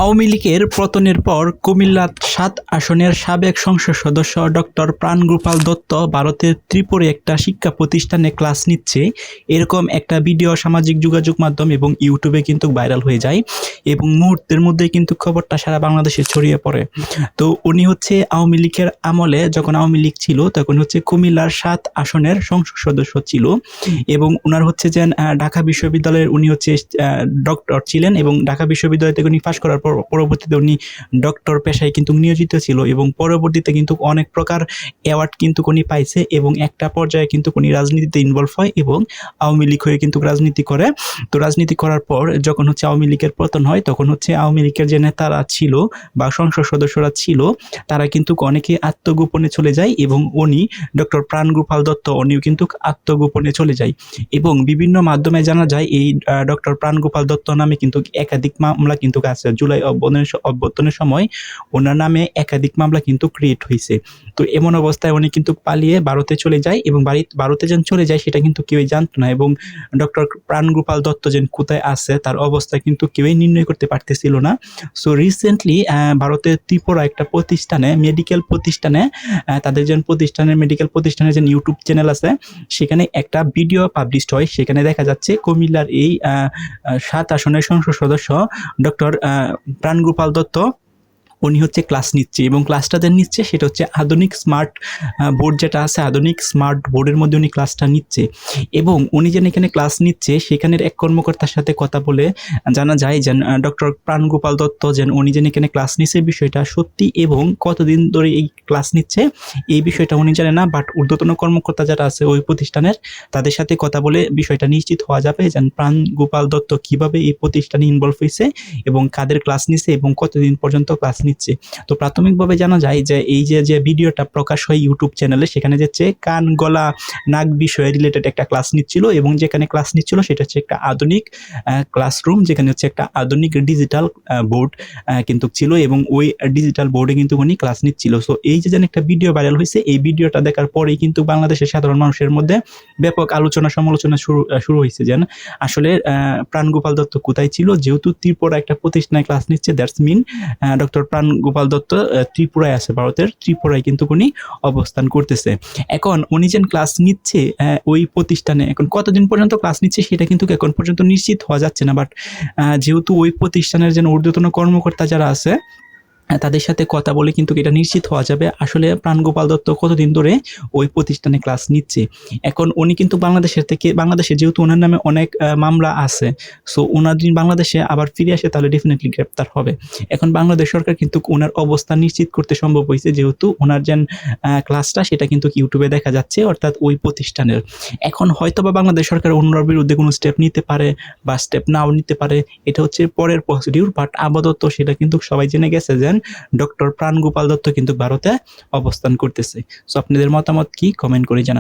আওয়ামী লীগের পতনের পর কুমিল্লা ৭ আসনের সাবেক সংসদ সদস্য ডক্টর প্রাণগোপাল দত্ত ভারতের ত্রিপুরায় একটা শিক্ষা প্রতিষ্ঠানে ক্লাস নিচ্ছে, এরকম একটা ভিডিও সামাজিক যোগাযোগ মাধ্যম এবং ইউটিউবে কিন্তু ভাইরাল হয়ে যায় এবং মুহূর্তের মধ্যে কিন্তু খবরটা সারা বাংলাদেশে ছড়িয়ে পড়ে। তো উনি হচ্ছে আওয়ামী লীগের আমলে, যখন আওয়ামী লীগ ছিল তখন হচ্ছে কুমিল্লার ৭ আসনের সংসদ সদস্য ছিল এবং ওনার হচ্ছে যে ঢাকা বিশ্ববিদ্যালয়ের উনি হচ্ছে ডক্টর ছিলেন এবং ঢাকা বিশ্ববিদ্যালয় থেকে উনি পাশ করার পর পরবর্তীতে উনি ডক্টর পেশায় কিন্তু নিয়োজিত ছিল এবং পরবর্তীতে কিন্তু অনেক প্রকার অ্যাওয়ার্ড কিন্তু উনি পাইছে এবং একটা পর্যায়ে কিন্তু উনি রাজনীতিতে ইনভলভ হয় এবং আওয়ামী লীগ হয়ে কিন্তু রাজনীতি করে। তো রাজনীতি করার পর যখন হচ্ছে আওয়ামী লীগের পতন হয় তখন হচ্ছে আওয়ামী লীগের যে নেতারা ছিল বা সংসদ সদস্যরা ছিল তারা কিন্তু অনেকে আত্মগোপনে চলে যায় এবং উনি ডক্টর প্রাণগোপাল দত্ত উনিও কিন্তু আত্মগোপনে চলে যায় এবং বিভিন্ন মাধ্যমে জানা যায় এই ডক্টর প্রাণগোপাল দত্ত নামে কিন্তু একাধিক মামলা কিন্তু আছে। জুলাই অভ্যুত্থানের সময় ওনার নামে একাধিক মামলা কিন্তু ক্রিয়েট হয়েছে। তো এমন অবস্থায় উনি কিন্তু পালিয়ে ভারতে চলে যায় এবং ভারতে যেন চলে যায় সেটা কিন্তু কেউই জানতো না এবং ডক্টর প্রাণগোপাল দত্ত যেন কোথায় আছে তার অবস্থা কিন্তু কেউই নির্ণয় করতে পারতেছিল না। সো রিসেন্টলি ভারতের ত্রিপুরা একটা প্রতিষ্ঠানে মেডিকেল প্রতিষ্ঠানে তাদের যে প্রতিষ্ঠানের মেডিকেল প্রতিষ্ঠানের যে ইউটিউব চ্যানেল আছে সেখানে একটা ভিডিও পাবলিশড হয়। সেখানে দেখা যাচ্ছে কুমিল্লার এই ৭ আসনের সংসদ সদস্য ডক্টর প্রাণগোপাল দত্ত উনি হচ্ছে ক্লাস নিচ্ছে এবং ক্লাসটা দেন নিচ্ছে সেটা হচ্ছে আধুনিক স্মার্ট বোর্ড যেটা আছে, আধুনিক স্মার্ট বোর্ডের মধ্যে উনি ক্লাসটা নিচ্ছে এবং উনি যেন এখানে ক্লাস নিচ্ছে সেখানের এক কর্মকর্তার সাথে কথা বলে জানা যায় যে ডক্টর প্রাণগোপাল দত্ত যেন উনি যেন এখানে ক্লাস নিচ্ছে বিষয়টা সত্যি এবং কতদিন ধরে এই ক্লাস নিচ্ছে এই বিষয়টা উনি জানে না, বাট ঊর্ধ্বতন কর্মকর্তা যারা আছে ওই প্রতিষ্ঠানের তাদের সাথে কথা বলে বিষয়টা নিশ্চিত হওয়া যাবে যে প্রাণগোপাল দত্ত কিভাবে এই প্রতিষ্ঠানে ইনভলভ হয়েছে এবং কাদের ক্লাস নিচ্ছে এবং কতদিন পর্যন্ত ক্লাস নিচ্ছে। তো প্রাথমিকভাবে জানা যায় যে এই যে ভিডিওটা প্রকাশ হয় ইউটিউব চ্যানেলে সেখানে যাচ্ছে কান গলা নাক বিষয়ে রিলেটেড একটা ক্লাস নিচ্ছিল এবং যেখানে ক্লাস নিচ্ছিল সেটা হচ্ছে একটা আধুনিক ক্লাসরুম, যেখানে হচ্ছে একটা আধুনিক ডিজিটাল বোর্ড কিন্তু ছিল এবং ওই ডিজিটাল বোর্ডে কিন্তু উনি ক্লাস নিচ্ছিল। সো এই যে যেন একটা ভিডিও ভাইরাল হয়েছে এই ভিডিওটা দেখার পরেই কিন্তু বাংলাদেশের সাধারণ মানুষের মধ্যে ব্যাপক আলোচনা সমালোচনা শুরু হয়েছে যেন আসলে প্রাণগোপাল দত্ত কোথায় ছিল, যেহেতু ত্রিপুরা একটা প্রতিষ্ঠানে ক্লাস নিচ্ছে that's mean doctor Prangopal Dutta ত্রিপুরায় আছে, ভারতের ত্রিপুরায় কিন্তু উনি অবস্থান করতেছে। এখন উনি যেন ক্লাস নিচ্ছে ওই প্রতিষ্ঠানে এখন কতদিন পর্যন্ত ক্লাস নিচ্ছে সেটা কিন্তু এখন পর্যন্ত নিশ্চিত হওয়া যাচ্ছে না, বাট যেহেতু ওই প্রতিষ্ঠানের যেন ঊর্ধ্বতন কর্মকর্তা যারা আছে তাদের সাথে কথা বলে কিন্তু এটা নিশ্চিত হওয়া যাবে আসলে প্রাণগোপাল দত্ত কতদিন ধরে ওই প্রতিষ্ঠানে ক্লাস নিচ্ছে। এখন উনি কিন্তু বাংলাদেশে যেহেতু ওনার নামে অনেক মামলা আছে, সো ওনার দিন বাংলাদেশে আবার ফিরে আসে তাহলে ডেফিনেটলি গ্রেপ্তার হবে। এখন বাংলাদেশ সরকার কিন্তু ওনার অবস্থান নিশ্চিত করতে সম্ভব হয়েছে যেহেতু ওনার যে ক্লাসটা সেটা কিন্তু ইউটিউবে দেখা যাচ্ছে অর্থাৎ ওই প্রতিষ্ঠানের। এখন হয়তো বা বাংলাদেশ সরকার ওনার বিরুদ্ধে কোনো স্টেপ নিতে পারে বা স্টেপ নাও নিতে পারে, এটা হচ্ছে পরের প্রসিডিউর, বাট আপাতত সেটা কিন্তু সবাই জেনে গেছে যে ডক্টর প্রাণগোপাল দত্ত কিন্তু ভারতে অবস্থান করতেছে। সো আপনাদের মতামত কি কমেন্ট করে জানান।